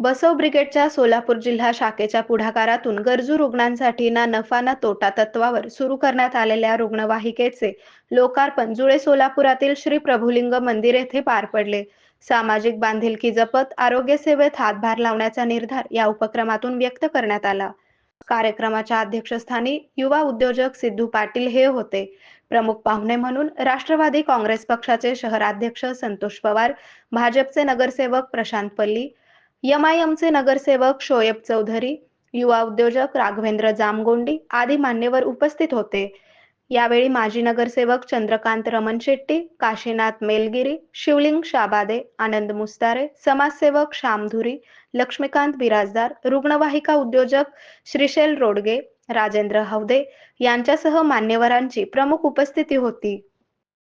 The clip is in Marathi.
बसव ब्रिगेडच्या सोलापूर जिल्हा शाखेच्या पुढाकारातून गरजू रुग्णांसाठी ना नफा ना तोटा तत्वावर सुरू करण्यात आलेल्या रुग्णवाहिकेचे लोकार्पण जुळे सोलापुरातील श्री प्रभुलिंग मंदिर येथे पार पडले. सामाजिक बांधिलकी जपत आरोग्य सेवेत हातभार लावण्याचा निर्धार या उपक्रमातून व्यक्त करण्यात आला. कार्यक्रमाच्या अध्यक्षस्थानी युवा उद्योजक सिद्धू पाटील हे होते. प्रमुख पाहुणे म्हणून राष्ट्रवादी काँग्रेस पक्षाचे शहराध्यक्ष संतोष पवार, भाजपचे नगरसेवक प्रशांत पल्ली, एमआयएमचे नगरसेवक शोएब चौधरी, युवा उद्योजक राघवेंद्र जामगोंडी आदी मान्यवर उपस्थित होते. यावेळी माजी नगरसेवक चंद्रकांत रमण शेट्टी, काशीनाथ मेलगिरी, शिवलिंग शाबादे, आनंद मुस्तारे, समाजसेवक श्यामधुरी, लक्ष्मीकांत बिराजदार, रुग्णवाहिका उद्योजक श्रीशैल रोडगे, राजेंद्र हवदे यांच्यासह मान्यवरांची प्रमुख उपस्थिती होती.